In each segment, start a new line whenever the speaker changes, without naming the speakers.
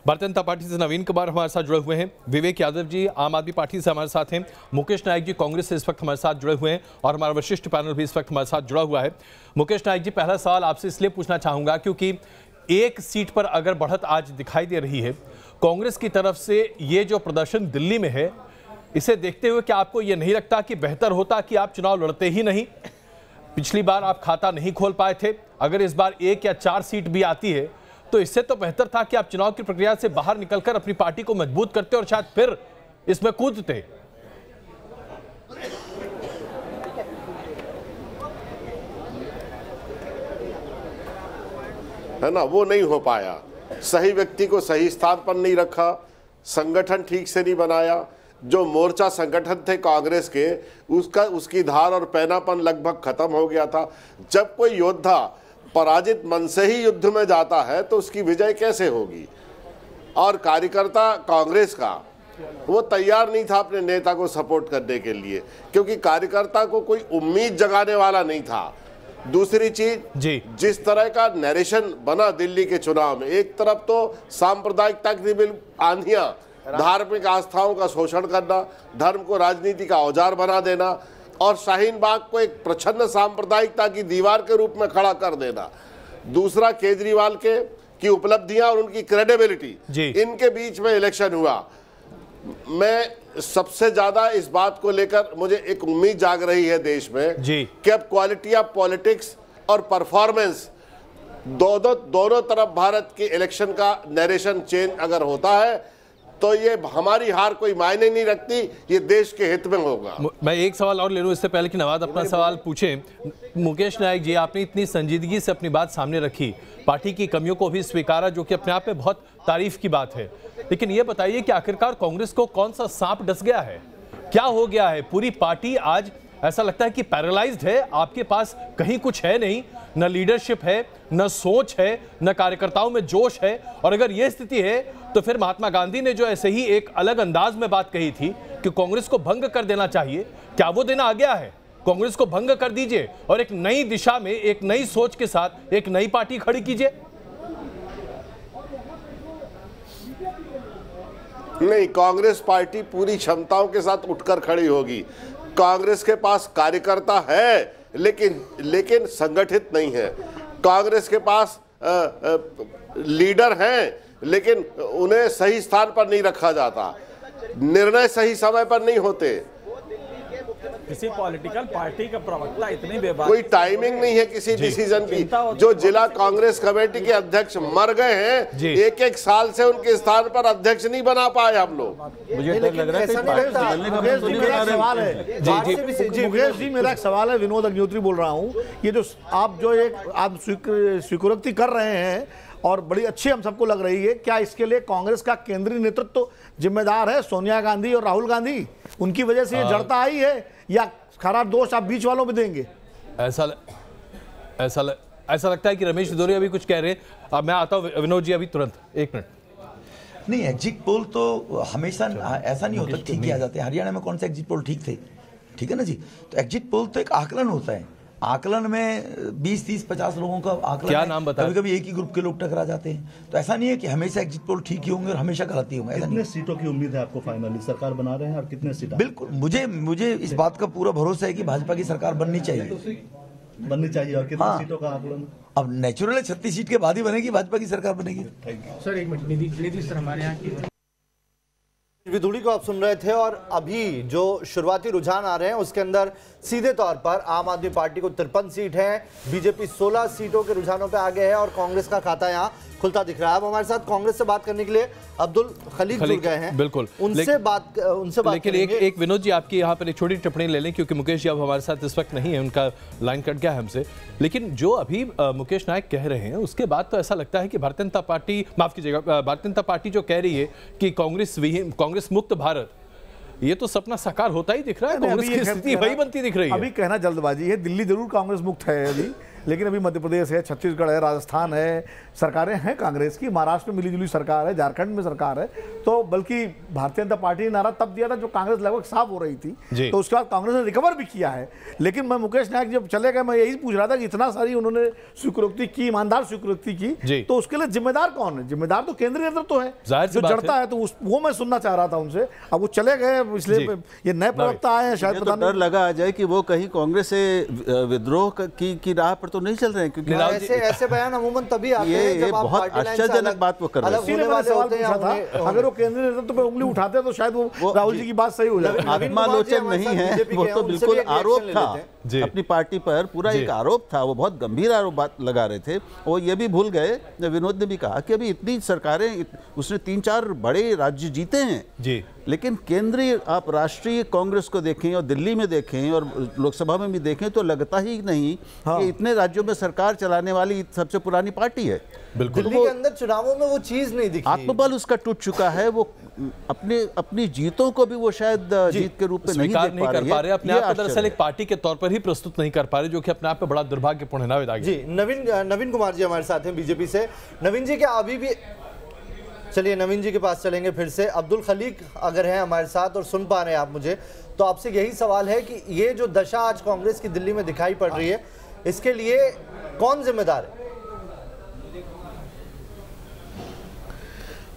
Bharatiya Janata party से नवीन कुमार हमारे साथ जुड़े हुए हैं, विवेक यादव जी आम आदमी पार्टी से हमारे साथ हैं, मुकेश नायक जी कांग्रेस से इस वक्त हमारे साथ जुड़े हुए हैं और हमारा वरिष्ठ पैनल भी इस वक्त हमारे साथ जुड़ा हुआ है। मुकेश नायक जी, पहला सवाल आपसे इसलिए पूछना चाहूंगा क्योंकि एक सीट पर अगर बढ़त आज दिखाई दे रही है कांग्रेस की तरफ से, ये जो प्रदर्शन दिल्ली में है, इसे देखते हुए क्या आपको यह नहीं लगता कि बेहतर होता कि आप चुनाव लड़ते ही नहीं? पिछली बार आप खाता नहीं खोल पाए थे, अगर इस बार 1 या 4 सीट भी आती है तो इससे तो बेहतर था कि आप चुनाव की प्रक्रिया से बाहर निकलकर अपनी पार्टी को मजबूत करते और शायद फिर इसमें कूदते।
है ना, वो नहीं हो पाया। सही व्यक्ति को सही स्थान पर नहीं रखा, संगठन ठीक से नहीं बनाया। जो मोर्चा संगठन थे कांग्रेस के, उसकी धार और पैनापन लगभग खत्म हो गया था। जब कोई योद्धा पराजित मन से ही युद्ध में जाता है तो उसकी विजय कैसे होगी? और कार्यकर्ता कांग्रेस का वो तैयार नहीं था अपने नेता को सपोर्ट करने के लिए, क्योंकि कार्यकर्ता को कोई उम्मीद जगाने वाला नहीं था। दूसरी चीज, जिस तरह का नैरेशन बना दिल्ली के चुनाव में, एक तरफ तो सांप्रदायिकता की आंधियां, धार्मिक आस्थाओं का शोषण करना, धर्म को राजनीति का औजार बना देना और शाहीन बाग को एक प्रच्छन्न सांप्रदायिकता की दीवार के रूप में खड़ा कर देना। दूसरा, केजरीवाल की उपलब्धियां और उनकी क्रेडिबिलिटी, इनके बीच में इलेक्शन हुआ। मैं सबसे ज्यादा इस बात को लेकर मुझे एक उम्मीद जाग रही है देश में कि अब क्वालिटी ऑफ पॉलिटिक्स और परफॉर्मेंस दोनों तरफ भारत के इलेक्शन का नैरेशन चेंज अगर होता है तो ये हमारी हार कोई मायने नहीं रखती, ये देश के हित में होगा।
मैं एक सवाल और ले लूं इससे पहले कि नवाज अपना सवाल पूछें। मुकेश नायक जी, आपने इतनी संजीदगी से अपनी बात सामने रखी, पार्टी की कमियों को भी स्वीकारा, जो कि अपने आप में बहुत तारीफ की बात है, लेकिन ये बताइए कि आखिरकार कांग्रेस को कौन सा सांप डस गया है? क्या हो गया है? पूरी पार्टी आज ऐसा लगता है कि पैरालाइज्ड है, आपके पास कहीं कुछ है नहीं, न लीडरशिप है, न सोच है, न कार्यकर्ताओं में जोश है। और अगर यह स्थिति है तो फिर महात्मा गांधी ने जो ऐसे ही एक अलग अंदाज में बात कही थी कि कांग्रेस को भंग कर देना चाहिए, क्या वो दिन आ गया है? कांग्रेस को भंग कर दीजिए और एक नई दिशा में, एक नई सोच के साथ एक नई पार्टी खड़ी कीजिए।
नहीं, कांग्रेस पार्टी पूरी क्षमताओं के साथ उठकर खड़ी होगी। कांग्रेस के पास कार्यकर्ता है लेकिन संगठित नहीं है। कांग्रेस के पास लीडर हैं लेकिन उन्हें सही स्थान पर नहीं रखा जाता, निर्णय सही समय पर नहीं होते।
किसी पॉलिटिकल पार्टी का प्रवक्ता इतनी बेबाक,
कोई टाइमिंग नहीं है किसी डिसीजन की। जो जिला कांग्रेस कमेटी के अध्यक्ष मर गए हैं, 1-1 साल से उनके स्थान पर अध्यक्ष नहीं बना पाए हम लोग।
मुझे लग रहा है मुकेश जी, मेरा एक सवाल है, विनोद अग्निहोत्री बोल रहा हूँ। ये जो आप स्वीकृति कर रहे हैं और बड़ी अच्छी हम सबको लग रही है, क्या इसके लिए कांग्रेस का केंद्रीय नेतृत्व जिम्मेदार है? सोनिया गांधी और राहुल गांधी, उनकी वजह से ये जड़ता आई है या खरा दोष आप बीच वालों में देंगे?
ऐसा लगता है कि रमेश भदौरिया भी कुछ कह रहे हैं। अब मैं आता हूं विनोद जी, अभी तुरंत 1 मिनट।
नहीं, एग्जिट पोल तो हमेशा ऐसा नहीं होता ठीक ही आ जाते हैं। हरियाणा में कौन से एग्जिट पोल ठीक थे? ठीक है ना जी। तो एग्जिट पोल तो एक आकलन होता है, आकलन में 20, 30, 50 लोगों का आकलन, क्या नाम बता, कभी कभी एक ही ग्रुप के लोग टकरा जाते हैं। तो ऐसा नहीं है कि हमेशा एग्जिट पोल ठीक ही होंगे और हमेशा गलत ही होंगे।
कितने सीटों की उम्मीद है आपको? फाइनली सरकार बना रहे हैं और कितने सीटें?
बिल्कुल, मुझे इस बात का पूरा भरोसा है कि भाजपा की सरकार बननी चाहिए
और कितने सीटों का आकलन?
अब नेचुरल 36 सीट के बाद ही बनेगी, भाजपा की सरकार बनेगी।
सर 1 मिनट, निधि सर हमारे यहाँ की
विधुड़ी को आप सुन रहे थे। और अभी जो शुरुआती रुझान आ रहे हैं उसके अंदर सीधे तौर पर आम आदमी पार्टी को 53 सीट है, बीजेपी 16 सीटों के रुझानों पे आगे है और कांग्रेस का खाता यहां खुलता दिख रहा है। अब हमारे साथ कांग्रेस से बात करने के लिए अब्दुल खलीक जुड़ गए हैं,
बिल्कुल
उनसे बात
लेकिन एक विनोद जी, आपकी यहाँ पर एक छोटी टिप्पणी ले लें, क्योंकि मुकेश जी अब हमारे साथ इस वक्त नहीं है, उनका लाइन कट गया हमसे। लेकिन जो अभी मुकेश नायक कह रहे हैं उसके बाद तो ऐसा लगता है कि भारतीय जनता पार्टी, माफ कीजिएगा, भारतीय जनता पार्टी जो कह रही है कि कांग्रेस मुक्त भारत, ये तो सपना साकार होता ही दिख रहा है। कांग्रेस की स्थिति वही बनती दिख रही है।
अभी कहना जल्दबाजी है, दिल्ली जरूर कांग्रेस मुक्त है अभी, लेकिन अभी मध्य प्रदेश है, छत्तीसगढ़ है, राजस्थान है, सरकारें हैं कांग्रेस की, महाराष्ट्र में मिलीजुली सरकार है, झारखंड में सरकार है। तो बल्कि भारतीय जनता पार्टी ने नारा तब दिया था जो कांग्रेस लगभग साफ हो रही थी, तो उसके बाद कांग्रेस ने रिकवर भी किया है। लेकिन मैं मुकेश नायक जब चले गए, मैं यही पूछ रहा था कि इतना सारी उन्होंने स्वीकृति की, ईमानदार स्वीकृति की, तो उसके लिए जिम्मेदार कौन है? जिम्मेदार तो केंद्रीय नेतृत्व है जो जड़ता है। तो वो मैं सुनना चाह रहा था उनसे। अब वो चले गए, इसलिए ये नए प्रवक्ता आए हैं, शायद
तो डर लगा आ जाए कि वो कहीं कांग्रेस से विद्रोह की राह पर तो नहीं चल रहे हैं, क्योंकि
ऐसे बयान अमूमन तभी आते हैं जब आप
बहुत आश्चर्यजनक बात वो कर रहे हैं।
सवाल पूछा था, अगर वो केंद्रीय नेतृत्व पे उंगली उठाते तो शायद वो राहुल जी की बात सही हो जाए।
आत्मालोचन नहीं है, वो तो बिल्कुल आरोप था अपनी पार्टी पर, पूरा एक आरोप था, वो बहुत गंभीर आरोप बात लगा रहे थे। वो ये भी भूल गए, विनोद ने भी कहा कि अभी इतनी सरकारें, उसने 3-4 बड़े राज्य जीते हैं जी, लेकिन केंद्रीय आप राष्ट्रीय कांग्रेस को देखें और दिल्ली में देखें और लोकसभा में भी देखें तो लगता ही नहीं कि इतने राज्यों में सरकार चलाने वाली सबसे पुरानी पार्टी है।
बिल्कुल दिल्ली के अंदर चुनावों में वो चीज नहीं दिखी,
आत्मबल उसका टूट चुका है। वो अपनी जीतों को भी वो शायद जीत के रूप में नहीं
कर पा रहे, अपने आप को दरअसल एक पार्टी के तौर पर ही प्रस्तुत नहीं कर पा रहे, जो कि अपने आप में बड़ा दुर्भाग्यपूर्ण है। नावेद
जी, नवीन कुमार जी हमारे साथ हैं बीजेपी से। नवीन जी, क्या अभी भी, चलिए नवीन जी के पास चलेंगे फिर से। अब्दुल खलीक अगर हैं हमारे साथ और सुन पा रहे हैं आप मुझे, तो आपसे यही सवाल है कि ये जो दशा आज कांग्रेस की दिल्ली में दिखाई पड़ रही है, इसके लिए कौन जिम्मेदार है?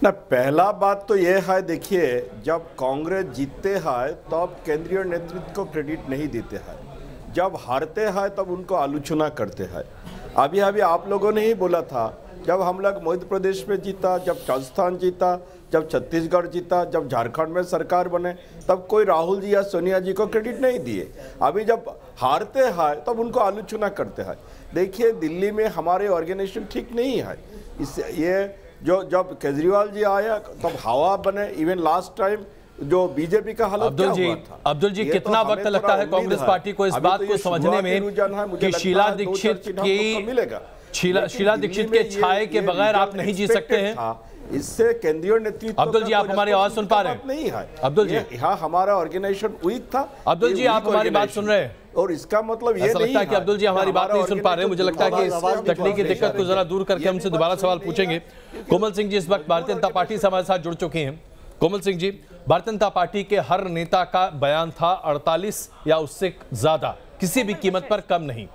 ना, पहला बात तो यह है, देखिए, जब कांग्रेस जीतते हैं तब केंद्रीय नेतृत्व को क्रेडिट नहीं देते हैं, जब हारते हैं तब उनको आलोचना करते हैं। अभी आप लोगों ने ही बोला था, जब हम लोग मध्य प्रदेश में जीता, जब राजस्थान जीता, जब छत्तीसगढ़ जीता, जब झारखंड में सरकार बने, तब कोई राहुल जी या सोनिया जी को क्रेडिट नहीं दिए। अभी जब हारते हैं तब उनको आलोचना करते हैं। देखिए, दिल्ली में हमारे ऑर्गेनाइजेशन ठीक नहीं है। ये जब केजरीवाल जी आया तब हवा बने। इवन लास्ट टाइम जो बीजेपी का हालत क्या हुआ था।
अब्दुल जी, कितना वक्त लगता है कांग्रेस पार्टी को इस बात को समझने में कि शीला दीक्षित के छाये के बगैर आप नहीं जी सकते हैं?
इससे केंद्रीय नेतृत्व।
अब्दुल जी, आप हमारी आवाज सुन पा रहे हैं?
नहीं है
अब्दुल जी,
यहाँ हमारा ऑर्गेनाइजेशन वीक था।
अब्दुल जी, आप हमारी बात सुन रहे हैं?
और इसका मतलब ये नहीं है
कि अब्दुल जी हमारी बात नहीं सुन पा रहे हैं। मुझे लगता है कि इस तकनीकी दिक्कत को जरा दूर करके हमसे दोबारा सवाल पूछेंगे। कोमल सिंह जी इस वक्त भारतीय जनता पार्टी से हमारे साथ जुड़ चुके हैं। कोमल सिंह जी, भारतीय जनता पार्टी के हर नेता का बयान था 48 या उससे ज्यादा, किसी भी कीमत पर कम नहीं।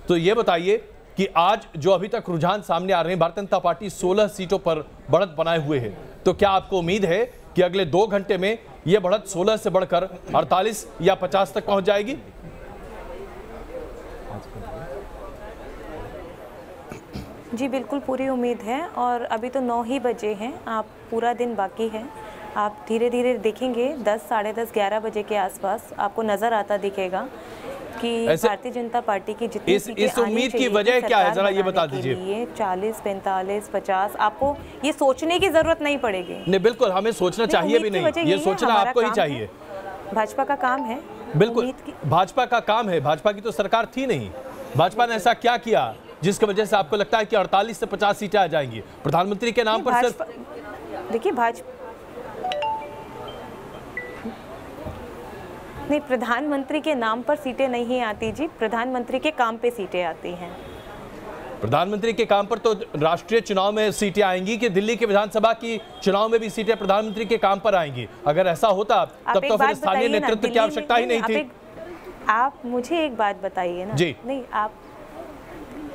तो ये बताइए कि आज जो अभी तक रुझान सामने आ रहे हैं, भारतीय जनता पार्टी 16 सीटों पर बढ़त बनाए हुए है, तो क्या आपको उम्मीद है कि अगले 2 घंटे में यह बढ़त 16 से बढ़कर 48 या 50 तक पहुंच जाएगी?
जी बिल्कुल, पूरी उम्मीद है। और अभी तो 9 ही बजे हैं, आप पूरा दिन बाकी है। आप धीरे धीरे देखेंगे 10, साढ़े 10, 11 बजे के आसपास आपको नजर आता दिखेगा कि भारतीय जनता पार्टी की जितनी
इस उम्मीद की वजह क्या है, जरा ये बता दीजिए।
40, 45, 50 आपको ये सोचने की जरूरत नहीं पड़ेगी।
नहीं, बिल्कुल हमें सोचना चाहिए भी नहीं, ये सोचना आपको ही चाहिए।
भाजपा का काम है,
बिल्कुल भाजपा का काम है। भाजपा की तो सरकार थी नहीं, भाजपा ने ऐसा क्या किया जिसकी वजह से आपको लगता है कि 48 से 50 सीटें आ जाएंगी? प्रधानमंत्री के नाम पर सिर्फ
देखिए, नहीं, प्रधानमंत्री के नाम पर सीटें नहीं आती जी, प्रधानमंत्री के काम पे सीटें आती हैं।
प्रधानमंत्री के काम पर तो राष्ट्रीय चुनाव में सीटें आएंगी कि दिल्ली के विधानसभा की चुनाव में भी सीटें प्रधानमंत्री के काम पर आएंगी? अगर ऐसा होता तब तो फिर स्थानीय नेतृत्व की आवश्यकता ही नहीं थी।
आप मुझे एक बात बताइए ना जी। नहीं, आप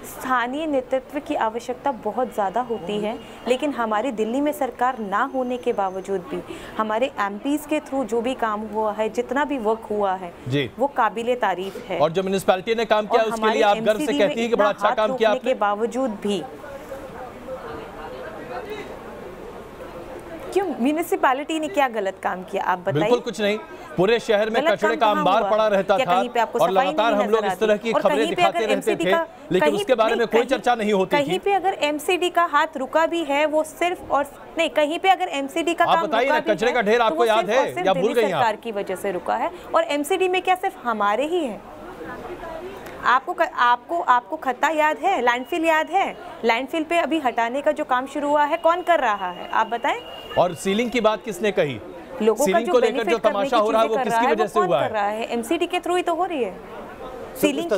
स्थानीय नेतृत्व की आवश्यकता बहुत ज़्यादा होती है, लेकिन हमारी दिल्ली में सरकार ना होने के बावजूद भी हमारे एमपीज के थ्रू जो भी काम हुआ है, जितना भी वर्क हुआ है जी, वो काबिले तारीफ है।
और जो म्युनिसिपैलिटी ने काम किया उसके लिए आप गर्व से कहती हैं कि बड़ा अच्छा काम किया आपने।
के बावजूद भी क्यों म्युनिसिपैलिटी ने क्या गलत काम किया, आप बताइए?
बिल्कुल कुछ नहीं, पूरे शहर में कचरे का अंबार पड़ा रहता था और लगातार हम लोग इस तरह की खबरें दिखाते रहते थे, लेकिन उसके बारे में कोई चर्चा नहीं होती थी।
कहीं पे अगर एमसीडी का हाथ रुका भी है, वो सिर्फ और नहीं, कहीं पे अगर एमसीडी का काम
बताइए ना, कचरे का ढेर आपको याद है या भूल गई?
सरकार की वजह से रुका है। और एमसीडी में क्या सिर्फ हमारे ही है? आपको खत्ता याद है, लैंडफिल याद है? लैंडफिल पे अभी हटाने का जो काम शुरू हुआ है, कौन कर रहा है, आप बताएं?
और सीलिंग की बात किसने कही?
लोगों का जो
लेकर जो तमाशा हो रहा है वो किसकी वजह से हुआ
है? एमसीडी के थ्रू ही तो हो रही है। सीलिंग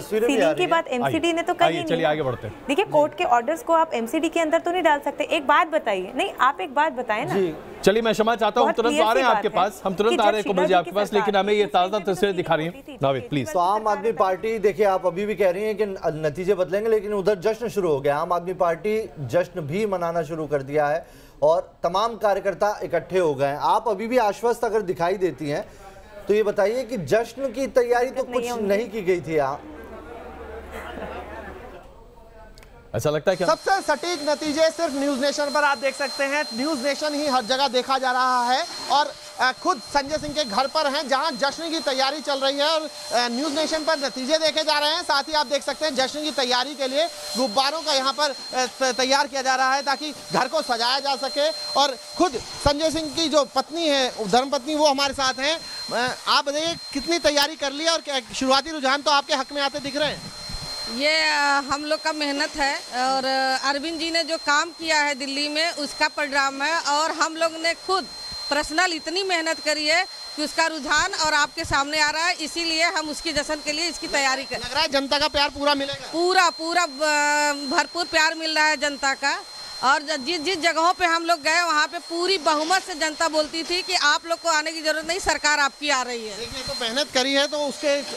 की बात एमसीडी ने तो कही नहीं।
चलिए आगे बढ़ते हैं।
देखिए कोर्ट के ऑर्डर्स को आप एमसीडी के अंदर तो नहीं डाल सकते। एक बात बताइए, नहीं आप एक बात बताएं ना।
चलिए मैं क्षमा चाहता हूं, हम तुरंत आ रहे हैं आपके पास, हम तुरंत आ रहे हैं कोमल जी आपके पास, लेकिन हमें ये ताज़ा तस्वीरें दिखा रही हैं। नाविद प्लीज।
तो आम आदमी पार्टी, देखिए आप अभी भी कह रही हैं कि नतीजे बदलेंगे, लेकिन उधर जश्न शुरू हो गया। आम आदमी पार्टी जश्न भी मनाना शुरू कर दिया है और तमाम कार्यकर्ता इकट्ठे हो गए हैं। आप अभी भी आश्वस्त अगर दिखाई देती हैं तो ये बताइए कि जश्न की तैयारी तो कुछ नहीं की गई थी।
ऐसा लगता है क्या?
सबसे सटीक नतीजे सिर्फ न्यूज नेशन पर आप देख सकते हैं। न्यूज नेशन ही हर जगह देखा जा रहा है और खुद संजय सिंह के घर पर हैं जहां जश्न की तैयारी चल रही है और न्यूज नेशन पर नतीजे देखे जा रहे हैं। साथ ही आप देख सकते हैं जश्न की तैयारी के लिए गुब्बारों का यहां पर तैयार किया जा रहा है ताकि घर को सजाया जा सके। और खुद संजय सिंह की जो पत्नी है, धर्मपत्नी, वो हमारे साथ हैं। आप बताइए कितनी तैयारी कर ली और शुरुआती रुझान तो आपके हक में आते दिख रहे हैं?
ये हम लोग का मेहनत है और अरविंद जी ने जो काम किया है दिल्ली में उसका परिणाम है और हम लोग ने खुद पर्सनल इतनी मेहनत करी है कि उसका रुझान और आपके सामने आ रहा है। इसीलिए हम उसकी जश्न के लिए इसकी तैयारी कर।
लग रहा है जनता का प्यार पूरा मिलेगा?
पूरा भरपूर प्यार मिल रहा है जनता का। और जिस जगहों पे हम लोग गए वहाँ पे पूरी बहुमत से जनता बोलती थी कि आप लोग को आने की जरूरत नहीं, सरकार आपकी आ रही है।
देखिए तो मेहनत करी है तो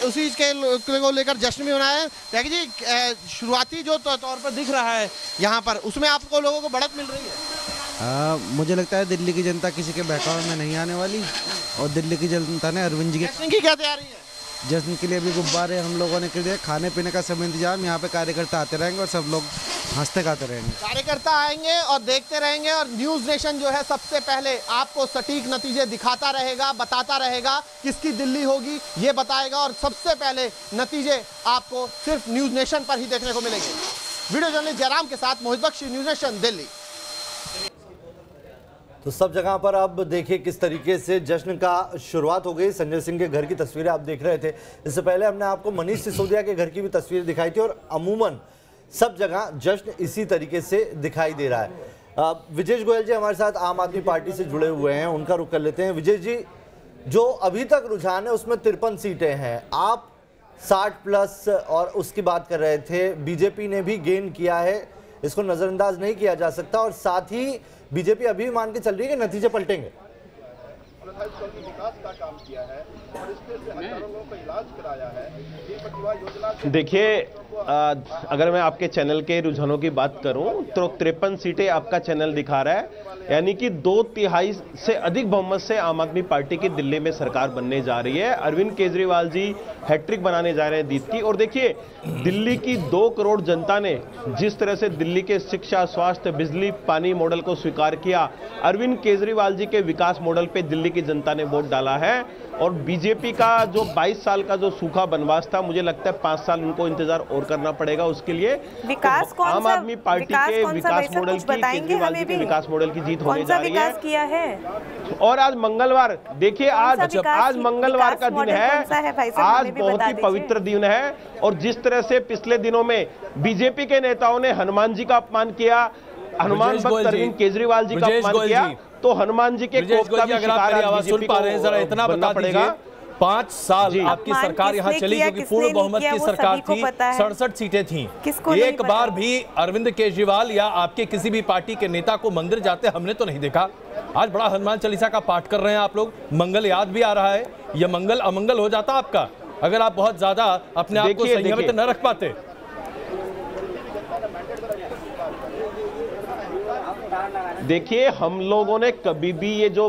उसी को लेकर जश्न भी मनाया है। देखिए जी शुरुआती जो तौर पर दिख रहा है यहाँ पर, उसमें आपको लोगों को बढ़त मिल रही है?
मुझे लगता है दिल्ली की जनता किसी के बहकावे में नहीं आने वाली और दिल्ली की जनता ने अरविंद जी के
जश्न की क्या तैयारी है?
जश्न के लिए भी गुब्बारे हम लोगों ने कर दिए, खाने पीने का सब इंतजाम। यहाँ पे कार्यकर्ता आते रहेंगे और सब लोग हंसते गाते रहेंगे।
कार्यकर्ता आएंगे और देखते रहेंगे और न्यूज नेशन जो है सबसे पहले आपको सटीक नतीजे दिखाता रहेगा, बताता रहेगा किसकी दिल्ली होगी ये बताएगा और सबसे पहले नतीजे आपको सिर्फ न्यूज नेशन पर ही देखने को मिलेंगे। वीडियो जर्नलिस्ट जयराम के साथ मोहित बख्शी, न्यूज नेशन दिल्ली।
तो सब जगह पर अब देखिए किस तरीके से जश्न का शुरुआत हो गई। संजय सिंह के घर की तस्वीरें आप देख रहे थे। इससे पहले हमने आपको मनीष सिसोदिया के घर की भी तस्वीर दिखाई थी और अमूमन सब जगह जश्न इसी तरीके से दिखाई दे रहा है। विजेश गोयल जी हमारे साथ आम आदमी पार्टी से जुड़े हुए हैं, उनका रुख कर लेते हैं। विजेश जी, जो अभी तक रुझान है उसमें 53 सीटें हैं, आप 60+ और उसकी बात कर रहे थे। बीजेपी ने भी गेन किया है, इसको नजरअंदाज नहीं किया जा सकता। और साथ ही बीजेपी अभी भी मान के चल रही है कि नतीजे पलटेंगे।
देखिए अगर मैं आपके चैनल के रुझानों की बात करूं तो 53 सीटें आपका चैनल दिखा रहा है, यानी कि 2/3 से अधिक बहुमत से आम आदमी पार्टी की दिल्ली में सरकार बनने जा रही है। अरविंद केजरीवाल जी हैट्रिक बनाने जा रहे हैं जीत की। और देखिए दिल्ली की 2 करोड़ जनता ने जिस तरह से दिल्ली के शिक्षा, स्वास्थ्य, बिजली, पानी मॉडल को स्वीकार किया, अरविंद केजरीवाल जी के विकास मॉडल पे दिल्ली की जनता ने वोट डाला है। और बीजेपी का जो 22 साल का जो सूखा बनवास था, मुझे लगता है 5 साल उनको इंतजार और करना पड़ेगा उसके लिए।
विकास
तो आम आदमी पार्टी के विकास मॉडल की, केजरीवाल जी के विकास मॉडल की जीत होने जा रही है।
किया है।
और आज मंगलवार, देखिए आज मंगलवार का दिन है, आज बहुत ही पवित्र दिन है। और जिस तरह से पिछले दिनों में बीजेपी के नेताओं ने हनुमान जी का अपमान किया, हनुमान भक्त अरविंद केजरीवाल जी का अपमान किया, तो हनुमान जी के कोप का भी शिकार
आवाज सुन पा रहे हैं, जरा इतना बता दीजिए। 5 साल आपकी सरकार यहाँ चली क्योंकि पूर्ण बहुमत की सरकार थी, 67 सीटें थी। एक बार भी अरविंद केजरीवाल या आपके किसी भी पार्टी के नेता को मंदिर जाते हमने तो नहीं देखा। आज बड़ा हनुमान चालीसा का पाठ कर रहे हैं आप लोग, मंगल याद भी आ रहा है। यह मंगल अमंगल हो जाता आपका अगर आप बहुत ज्यादा अपने आप को संयमित न रख पाते।
देखिए हम लोगों ने कभी भी ये जो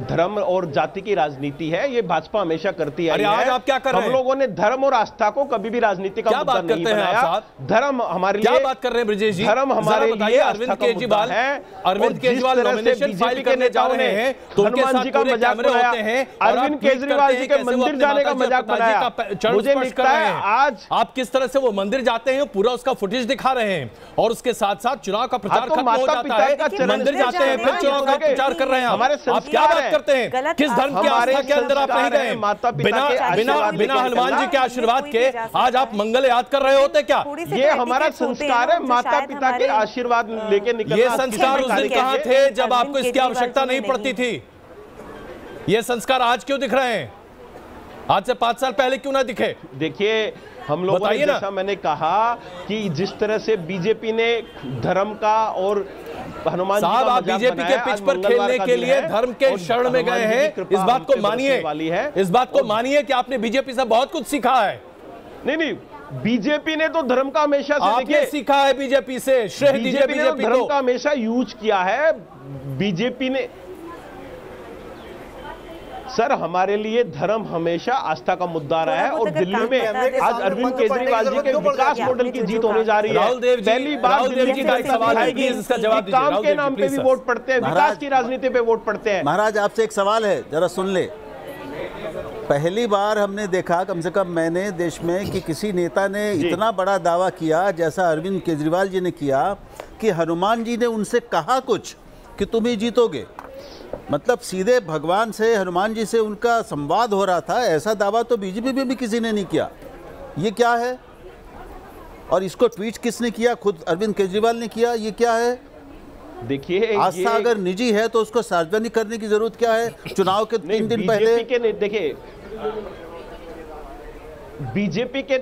धर्म और जाति की राजनीति है ये भाजपा हमेशा करती है।
आज आप क्या कर रहे हैं?
हम लोगों ने धर्म और आस्था को कभी भी राजनीति का मुद्दा नहीं बनाया। धर्म हमारे लिए,
क्या बात कर रहे हैं ब्रिजेश जी?
धर्म हमारे लिए
अरविंद केजरीवाल है। अरविंद केजरीवाल नॉमिनेशन फाइल करने जा रहे हैं तो
हनुमान जी का मजाक बनाया, अरविंद केजरीवाल जी के मंदिर जाने का मजाक बनाया। मुझे लगता है आज
आप किस तरह से वो मंदिर जाते हैं पूरा उसका फुटेज दिखा रहे हैं और उसके साथ साथ चुनाव का प्रचार खत्म हो जाता है, मंदिर जाते हैं फिर चुनाव का प्रचार कर रहे हैं। आप क्या बात करते हैं? किस धर्म की आस्था के अंदर आप नहीं गए? बिना हनुमान जी के आशीर्वाद के आज आप मंगल याद कर रहे होते क्या?
ये हमारा संस्कार है, माता पिता के आशीर्वाद लेके निकलना।
ये संस्कार उस दिन कहाँ थे जब आपको इसकी आवश्यकता नहीं पड़ती थी? ये संस्कार आज क्यों दिख रहे हैं? आज से 5 साल पहले क्यों ना दिखे?
देखिए हम लोगों ने, जैसा मैंने कहा कि जिस तरह से बीजेपी ने धर्म का और हनुमान
साहब, आप बीजेपी के पिच पर खेलने के लिए धर्म के शरण में गए हैं, इस बात को मानिए, इस बात को मानिए कि आपने बीजेपी से बहुत कुछ सीखा है।
नहीं, बीजेपी ने तो धर्म का हमेशा से
आपने सीखा है बीजेपी से, श्रेय दीजिए बीजेपी
धर्म का हमेशा यूज किया है। बीजेपी ने, सर, हमारे लिए धर्म हमेशा आस्था का मुद्दा रहा है और दिल्ली में आज अरविंद केजरीवाल जी के विकास मॉडल की जीत होने जा रही है। पहली बार दिल्ली की सवाल है कि इसका जवाब काम के नाम पे भी वोट पड़ते हैं, विकास की राजनीति पे वोट पड़ते हैं।
महाराज, आपसे एक सवाल है, जरा सुन ले। पहली बार हमने देखा, कम से कम मैंने, देश में कि किसी नेता ने इतना बड़ा दावा किया जैसा अरविंद केजरीवाल जी ने किया कि हनुमान जी ने उनसे कहा कुछ कि तुम ही जीतोगे। मतलब सीधे भगवान से, हनुमान जी से उनका संवाद हो रहा था। ऐसा दावा तो बीजेपी में भी किसी ने नहीं किया। ये क्या है? और इसको ट्वीट किसने किया? खुद अरविंद केजरीवाल ने किया। ये क्या है?
देखिए,
आस्था अगर निजी है तो उसको सार्वजनिक करने की जरूरत क्या है? चुनाव के 3 दिन पहले
देखिए, बीजेपी के,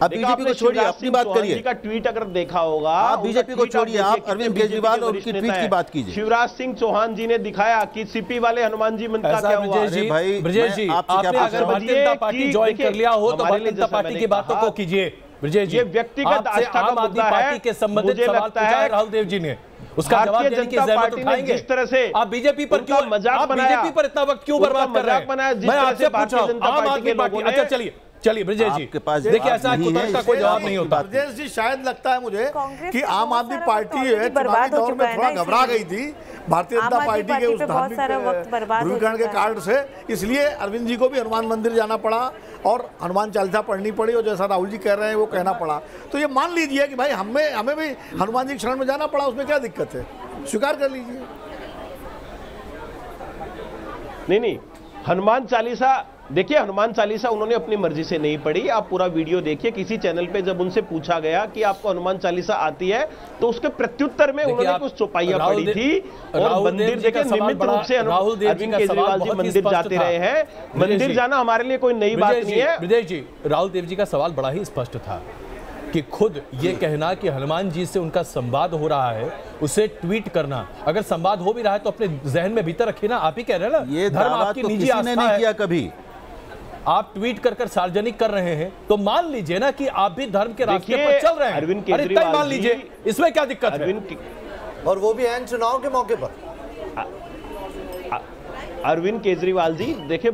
आप बीजेपी को छोड़िए, अपनी बात करिए।
का ट्वीट अगर देखा होगा,
आप बीजेपी को छोड़िए, आप अरविंद केजरीवाल और उनकी ट्वीट की बात कीजिए।
शिवराज सिंह चौहान जी ने दिखाया कि सीपी वाले हनुमान जी मंदिर का क्या हुआ।
ब्रजेश जी, आपने अगर भारतीय जनता पार्टी ज्वाइन कर लिया हो तो भारतीय जनता पार्टी की बातों को कीजिए। ब्रजेश जी,
ये व्यक्तिगत आस्था का मुद्दा है।
पार्टी के संबंधित सवाल पूछा है राहुल देव जी ने, उसका जवाब देने की जहमत उठाएंगे।
जिस तरह से
आप बीजेपी पर क्यों मजाक बनाया, बीजेपी पर इतना वक्त क्यों बर्बाद कर रहे हैं? मैं आपसे पूछ रहा हूं, आम आदमी पार्टी, अच्छा चलिए ब्रजेश जी, देखिए ऐसा कुतर्क का कोई जवाब नहीं होता।
ब्रजेश जी, शायद लगता है मुझे कि आम आदमी पार्टी है चुनावी दौर में थोड़ा घबरा गई थी भारतीय जनता पार्टी के उस धार्मिक ध्रुवीकरण के कारण से, इसलिए अरविंद जी को भी हनुमान मंदिर जाना पड़ा और हनुमान चालीसा पढ़नी पड़ी और जैसा राहुल जी कह रहे हैं वो कहना पड़ा। तो ये मान लीजिए कि भाई हमें भी हनुमान जी के शरण में जाना पड़ा, उसमें क्या दिक्कत है? स्वीकार कर लीजिए।
नहीं, हनुमान चालीसा, देखिए, हनुमान चालीसा उन्होंने अपनी मर्जी से नहीं पढ़ी। आप पूरा वीडियो देखिए। किसी चैनल पे जब उनसे पूछा गया कि आपको हनुमान चालीसा आती है तो उसके प्रत्युत्तर में उन्होंने कुछ चौपाइयां पढ़ी थी और मंदिर, देखिए, नियमित रूप से अरविंद केजरीवाल जी मंदिर जाते रहे हैं। मंदिर जाना हमारे लिए कोई नई बात नहीं है।
ब्रजेश जी, राहुल देव जी का सवाल बड़ा ही स्पष्ट था कि खुद ये कहना कि हनुमान जी से उनका संवाद हो रहा है, उसे ट्वीट करना, अगर संवाद हो भी रहा है तो अपने जहन में भीतर रखिए ना। आप ही कह रहे हैं ना,
ये
धर्म आपकी निजी आस्था
नहीं किया कभी।
आप ट्वीट कर सार्वजनिक कर रहे हैं तो मान लीजिए ना कि आप भी धर्म के रास्ते पर चल रहे हैं।
अरविंद केजरीवाल
मान लीजिए, इसमें क्या दिक्कत है?
और वो भी एन चुनाव के मौके पर।
अरविंद केजरीवाल जी, देखिए,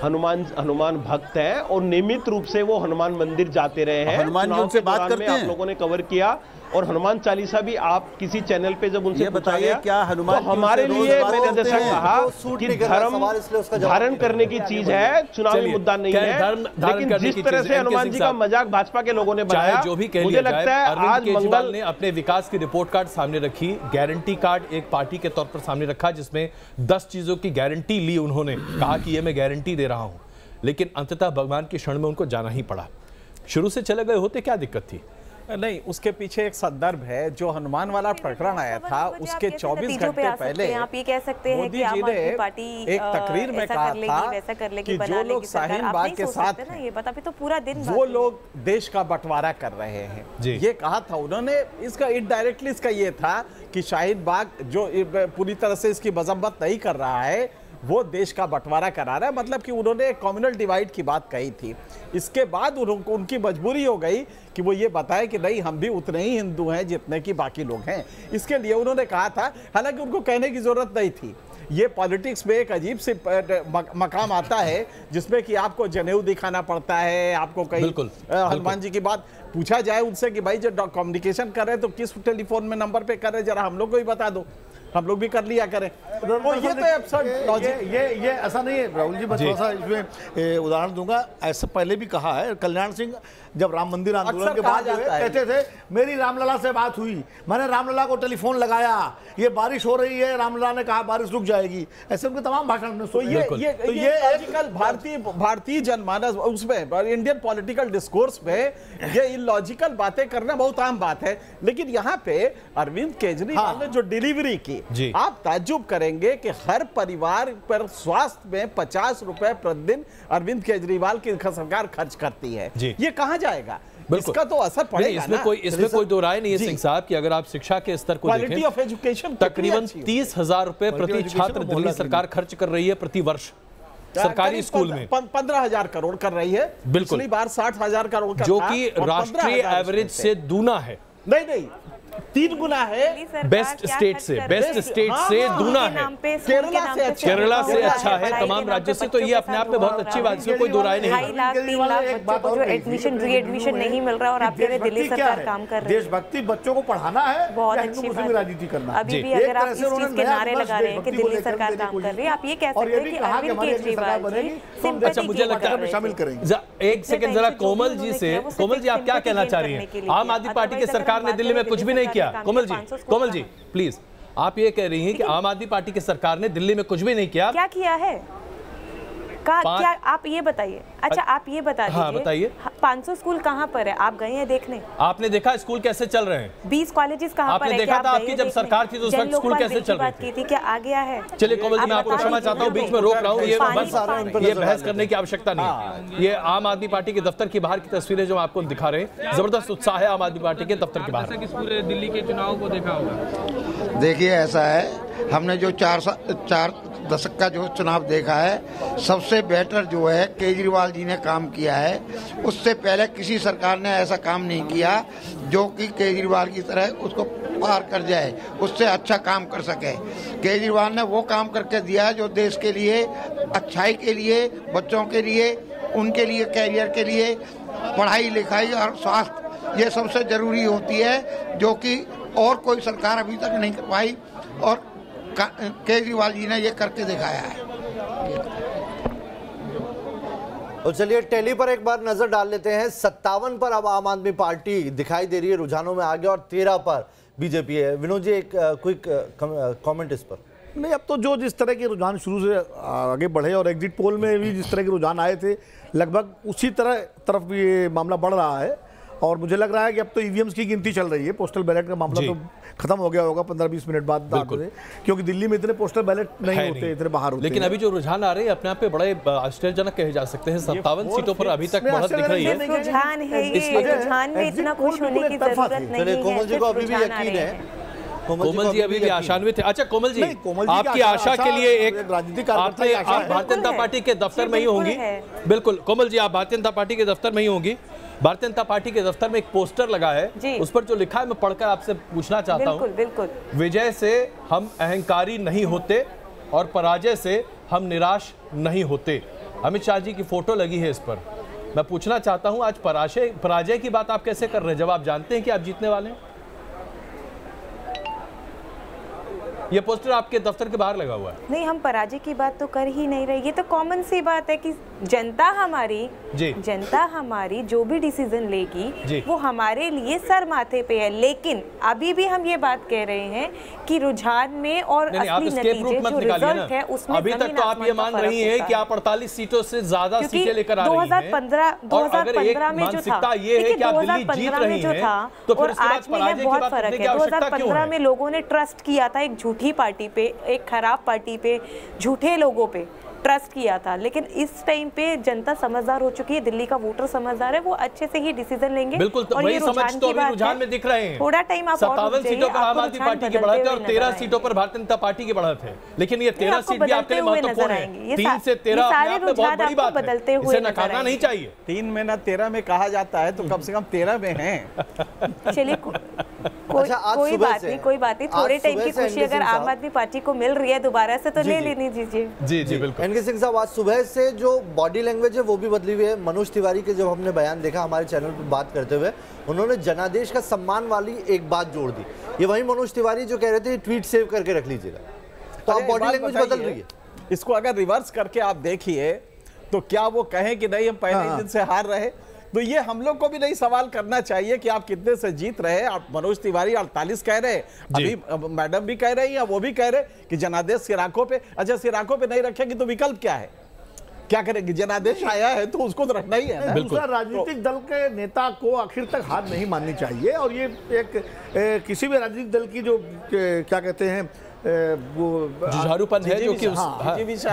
हनुमान भक्त हैं और नियमित रूप से वो हनुमान मंदिर जाते रहे हैं।
हनुमान जी उनसे बात करते हैं,
आप लोगों ने कवर किया। और हनुमान चालीसा भी आप किसी चैनल पे जब उनसे पूछा गया,
क्या हनुमान,
तो हमारे लिए, मैंने जैसा कहा कि धर्म धारण करने की चीज है, चुनावी मुद्दा नहीं है। लेकिन जिस तरह से हनुमान जी का मजाक भाजपा के लोगों ने बनाया,
जो भी
मुझे लगता है आज मंगल
ने अपने विकास की रिपोर्ट कार्ड सामने रखी, गारंटी कार्ड एक पार्टी के तौर पर सामने रखा, जिसमें 10 चीजों की गारंटी ली। उन्होंने कहा कि ये मैं गारंटी दे रहा हूं, लेकिन अंततः भगवान के शरण में उनको जाना ही पड़ा। शुरू से चले गए होते क्या दिक्कत थी?
नहीं, उसके पीछे एक संदर्भ है। जो हनुमान वाला प्रकरण आया था उसके 24 घंटे पहले
आप ये कह सकते हैं कि आम आदमी पार्टी
एक तकरीर में कहा था कि जो लोग शाहीन बाग के साथ हैं,
ये बता, तो पूरा दिन
वो लोग देश का बंटवारा कर रहे हैं, ये कहा था उन्होंने। इसका इनडायरेक्टली इसका ये था कि शाहीन बाग जो पूरी तरह से इसकी मजम्मत नहीं कर रहा है, वो देश का बंटवारा करा रहा है। मतलब कि उन्होंने कम्युनल डिवाइड की बात कही थी। इसके बाद उनकी मजबूरी हो गई कि वो ये बताए कि नहीं, हम भी उतने ही हिंदू हैं जितने कि बाकी लोग हैं। इसके लिए उन्होंने कहा था, हालांकि उनको कहने की जरूरत नहीं थी। ये पॉलिटिक्स में एक अजीब से मकाम आता है जिसमें कि आपको जनेऊ दिखाना पड़ता है। आपको कहीं हनुमान जी की बात पूछा जाए उनसे कि भाई जो कम्युनिकेशन कर रहे हैं तो किस टेलीफोन में नंबर पे कर रहे हैं, जरा हम लोग को ही बता दो, हम लोग भी कर लिया करें। तो ये तो एब्सर्ड लॉजिक,
ये ऐसा नहीं है राहुल जी। मैं थोड़ा सा इसमें उदाहरण दूंगा। ऐसा पहले भी कहा है, कल्याण सिंह जब राम मंदिर आंदोलन के बाद कहते थे मेरी रामलला से बात हुई, मैंने रामलला को टेलीफोन लगाया, ये बारिश हो रही है, रामलला ने कहा बारिश रुक जाएगी। ऐसे उनके तमाम भाषण में।
तो ये लॉजिकल भारतीय जनमानस उसमें, इंडियन पॉलिटिकल डिस्कोर्स में ये इलॉजिकल बातें करना बहुत आम बात है। लेकिन यहाँ पे अरविंद केजरीवाल ने जो डिलीवरी की, है। आप ताज्जुब करेंगे कि हर परिवार पर स्वास्थ्य में 50 रुपए प्रतिदिन अरविंद केजरीवाल की सरकार खर्च करती है। ये कहाँ जाएगा? इसका तो असर पड़ेगा
इसमें कोई दो राय नहीं है सिंह साहब कि अगर आप शिक्षा के स्तर को
क्वालिटी ऑफ एजुकेशन
तकरीबन 30,000 रुपए प्रति छात्र दिल्ली सरकार खर्च कर रही है प्रति वर्ष सरकारी स्कूल में।
15,000 करोड़ कर रही है। पिछली बार 60,000 करोड़ का
जो कि राष्ट्रीय एवरेज से दूना है।
नहीं 3 गुना है
बेस्ट स्टेट से दूना है। केरला से अच्छा है तमाम राज्यों से। तो ये अपने आप में बहुत अच्छी बात, इसमें कोई दो राय नहीं।
2.5 लाख 3 लाख बच्चों को जो एडमिशन री एडमिशन नहीं मिल रहा और आप कह रहे दिल्ली सरकार काम कर रही है।
देशभक्ति बच्चों को पढ़ाना है,
बहुत अच्छी बात।
राजनीति करना
अभी भी अगर आप इस चीज के नारे लगा रहे हैं कि दिल्ली सरकार काम कर रही है, आप ये कह सकते हैं कि अरविंद केजरीवाल जी
अच्छा मुझे लगता है शामिल करेंगे। एक सेकंड जरा कोमल जी से, कोमल जी आप क्या कहना चाह रही हैं? आम आदमी पार्टी की सरकार ने दिल्ली में कुछ भी नहीं किया। कोमल जी प्लीज, आप ये कह रही हैं कि आम आदमी पार्टी की सरकार ने दिल्ली में कुछ भी नहीं किया।
क्या किया है? क्या आप ये बताइए। अच्छा आप ये बता दीजिए।
हाँ, बताइए
500 स्कूल कहाँ पर है? आप गए हैं देखने?
आपने देखा स्कूल कैसे चल रहे हैं?
20 कॉलेजेस कहाँ पर है?
आपने देखा था आपकी जब सरकार थी तो उस वक्त स्कूल कैसे चल रही थी?
क्या आ गया है?
चलिए कोमल जी मैं आपको क्षमा चाहता हूँ, बीच में रोक रहा हूँ। ये बहस करने की आवश्यकता नहीं। ये आम आदमी पार्टी के दफ्तर की बाहर की तस्वीरें जो आपको दिखा रहे हैं, जबरदस्त उत्साह है आम आदमी पार्टी के दफ्तर के बाहर।
पूरे दिल्ली के चुनाव को देखा होगा।
देखिए ऐसा है, हमने जो 4 दशक का जो चुनाव देखा है, सबसे बेटर जो है केजरीवाल जी ने काम किया है। उससे पहले किसी सरकार ने ऐसा काम नहीं किया जो कि केजरीवाल की तरह उसको पार कर जाए, उससे अच्छा काम कर सके। केजरीवाल ने वो काम करके दिया है जो देश के लिए, अच्छाई के लिए, बच्चों के लिए, उनके लिए, कैरियर के लिए, पढ़ाई लिखाई और स्वास्थ्य, ये सबसे जरूरी होती है जो कि और कोई सरकार अभी तक नहीं कर पाई और केजरीवाल जी ने ये करके दिखाया है।
और चलिए टेली पर एक बार नजर डाल लेते हैं। 57 पर अब आम आदमी पार्टी दिखाई दे रही है रुझानों में आगे और 13 पर बीजेपी है। विनोद जी एक क्विक कमेंट इस पर।
नहीं, अब तो जो जिस तरह के रुझान शुरू से आगे बढ़े और एग्जिट पोल में भी जिस तरह के रुझान आए थे, लगभग उसी तरफ ये मामला बढ़ रहा है। और मुझे लग रहा है कि अब तो ईवीएम्स की गिनती चल रही है। पोस्टल बैलेट का मामला तो खत्म हो गया होगा 15-20 मिनट बाद, क्योंकि दिल्ली में इतने पोस्टल बैलेट नहीं होते, इतने बाहर होते।
लेकिन अभी जो रुझान आ रहे हैं अपने आप पे बड़े आश्चर्यजनक कहे जा सकते हैं। 57 सीटों पर अभी तक बढ़त दिख रही है।
रुझान है ये, रुझान में इतना खुश होने की जरूरत नहीं है।
कोमल जी को अभी भी यकीन है,
कोमल जी अभी भी आशान्वित है। अच्छा कोमल जी, आपकी आशा के लिए एक आप भारतीय जनता पार्टी के दफ्तर में ही होंगी। बिल्कुल कोमल जी, आप भारतीय जनता पार्टी के दफ्तर में ही होंगी। भारतीय जनता पार्टी के दफ्तर में एक पोस्टर लगा है, उस पर जो लिखा है मैं पढ़कर आपसे पूछना चाहता हूँ।
बिल्कुल।
विजय से हम अहंकारी नहीं होते और पराजय से हम निराश नहीं होते। अमित शाह जी की फोटो लगी है इस पर। मैं पूछना चाहता हूँ आज पराजय की बात आप कैसे कर रहे हैं जब आप जानते हैं कि आप जीतने वाले हैं? ये पोस्टर आपके दफ्तर के बाहर लगा हुआ है।
नहीं, हम पराजय की बात तो कर ही नहीं रहे। ये तो कॉमन सी बात है कि जनता हमारी जो भी डिसीजन लेगी वो हमारे लिए सर माथे पे है। लेकिन अभी भी हम ये बात कह रहे हैं कि रुझान में और असली नतीजे जो रिजल्ट है उसमें
अभी तक तो आप ये मान रही हैं कि आप 48 सीटों से ज्यादा सीटें लेकर आ रही हैं।
2015 में जो था,
ये है कि आप दिल्ली जीत रही हैं, तो फिर उसके बाद पराजय की बात करने की आवश्यकता क्यों है?
2015 में लोगों ने ट्रस्ट किया था एक झूठी पार्टी पे, एक खराब पार्टी पे, झूठे लोगों पे ट्रस्ट किया था। लेकिन इस टाइम पे जनता समझदार हो चुकी है, दिल्ली का वोटर समझदार है, वो अच्छे से ही डिसीजन लेंगे।
बिल्कुल, तो वही समझ तो अभी रुझान में दिख रहे हैं।
थोड़ा टाइम आप
57 सीटों पर आम आदमी पार्टी की बढ़त है और 13 सीटों पर भारतीय जनता पार्टी की बढ़त है। लेकिन ये 13 सीट भी आपके लिए महत्वपूर्ण है। 3 से 13 बहुत बड़ी बात है, इसे नकारना नहीं चाहिए।
3 में ना 13 में कहा जाता है तो कम से कम 13 में है।
चलिए कोई बात नहीं, थोड़े टाइम की खुशी अगर आम आदमी पार्टी को मिल रही है दोबारा से तो ले लेनी दीजिए।
जी बिल्कुल।
एनके सिंह साहब, आज सुबह से जो बॉडी लैंग्वेज है वो भी बदली हुई है। मनोज तिवारी के जब हमने बयान देखा हमारे चैनल पर बात करते हुए, उन्होंने जनादेश का सम्मान वाली एक बात जोड़ दी। ये वही मनोज तिवारी जो कह रहे थे ट्वीट सेव करके रख लीजिएगा, तो अब बॉडी लैंग्वेज बदल रही है।
इसको अगर रिवर्स करके आप देखिए तो क्या वो कहें कि नहीं हम पहले दिन से हार रहे? तो ये हम लोग को भी नहीं सवाल करना चाहिए कि आप कितने से जीत रहे हैं। आप मनोज तिवारी 48 कह रहे हैं, अभी मैडम भी कह रही है, वो भी कह रहे कि जनादेश सिराकों पे। अच्छा, सिराकों पे नहीं रखेगी तो विकल्प क्या है? क्या करेंगे? जनादेश आया है तो उसको तो रखना ही है।
दूसरा, राजनीतिक दल के नेता को आखिर तक हार नहीं माननी चाहिए। और ये एक किसी भी राजनीतिक दल की जो क्या कहते हैं वो
जुझारूपन है जो कि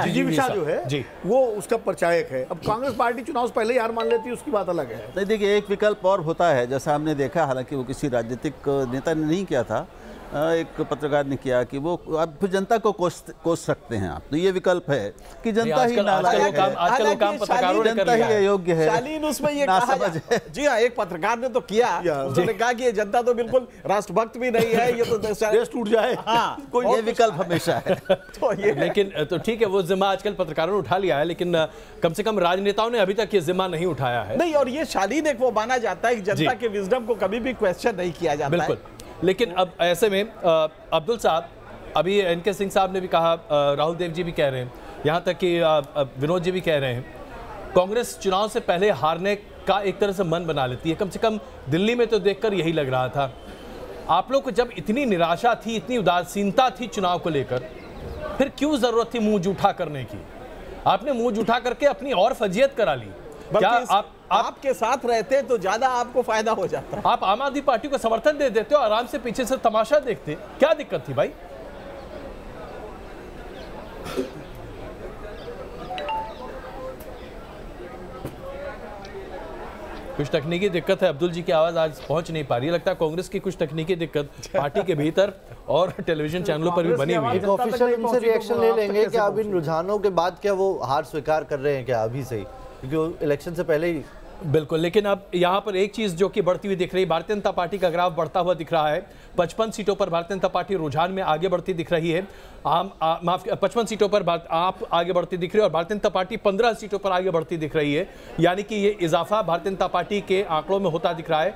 जिजीविषा जो है वो उसका परिचायक है। अब कांग्रेस पार्टी चुनाव से पहले ही हार मान लेती है, उसकी बात अलग है।
नहीं देखिए, एक विकल्प और होता है, जैसा हमने देखा, हालांकि वो किसी राजनीतिक नेता ने नहीं किया था, एक पत्रकार ने किया कि वो आप जनता को कोस सकते हैं आप, तो ये विकल्प है कि जनता ही नालायक है, जनता ही अयोग्य है।
शालीन उसमें ये कहा जी हाँ, एक पत्रकार ने तो किया, उसने कहा कि ये जनता तो बिल्कुल राष्ट्रभक्त भी नहीं है, ये तो देश
टूट जाए।
हाँ,
कोई ये विकल्प हमेशा है।
तो ये
लेकिन तो ठीक है, वो जिम्मा आजकल पत्रकारों ने उठा लिया है, लेकिन कम से कम राजनेताओं ने अभी तक ये जिम्मा नहीं उठाया है।
नहीं, और ये शालीन एक वो माना जाता है कि जनता के विजडम को कभी भी क्वेश्चन नहीं किया जाता।
बिल्कुल, लेकिन अब ऐसे में अब्दुल साहब, अभी एनके सिंह साहब ने भी कहा, राहुल देव जी भी कह रहे हैं, यहाँ तक कि विनोद जी भी कह रहे हैं, कांग्रेस चुनाव से पहले हारने का एक तरह से मन बना लेती है। कम से कम दिल्ली में तो देखकर यही लग रहा था। आप लोग को जब इतनी निराशा थी, इतनी उदासीनता थी चुनाव को लेकर, फिर क्यों जरूरत थी मुंह जूठा करने की? आपने मुंह जूठा करके अपनी और फजीयत करा ली। क्या
आपके साथ रहते तो ज्यादा आपको फायदा हो जाता है।
आप आम आदमी पार्टी को समर्थन दे देते हो, आराम से पीछे से तमाशा देखते, क्या दिक्कत थी भाई? कुछ तकनीकी दिक्कत है, अब्दुल जी की आवाज आज पहुंच नहीं पा रही है। लगता है कांग्रेस की कुछ तकनीकी दिक्कत पार्टी के भीतर और टेलीविजन चैनलों पर भी बनी हुई है।
ऑफिशियल इनसे रिएक्शन ले लेंगे कि अब इन रुझानों के बाद क्या वो हार स्वीकार कर रहे हैं क्या अभी से ही, क्योंकि इलेक्शन से पहले ही?
बिल्कुल, लेकिन अब यहाँ पर एक चीज जो कि बढ़ती हुई दिख रही है, भारतीय जनता पार्टी का ग्राफ बढ़ता हुआ दिख रहा है। 55 सीटों पर भारतीय जनता पार्टी रुझान में आगे बढ़ती दिख रही है। 55 सीटों पर आप आगे बढ़ती दिख रही है और भारतीय जनता पार्टी 15 सीटों पर आगे बढ़ती दिख रही है। यानी कि ये इजाफा भारतीय जनता पार्टी के आंकड़ों में होता दिख रहा है।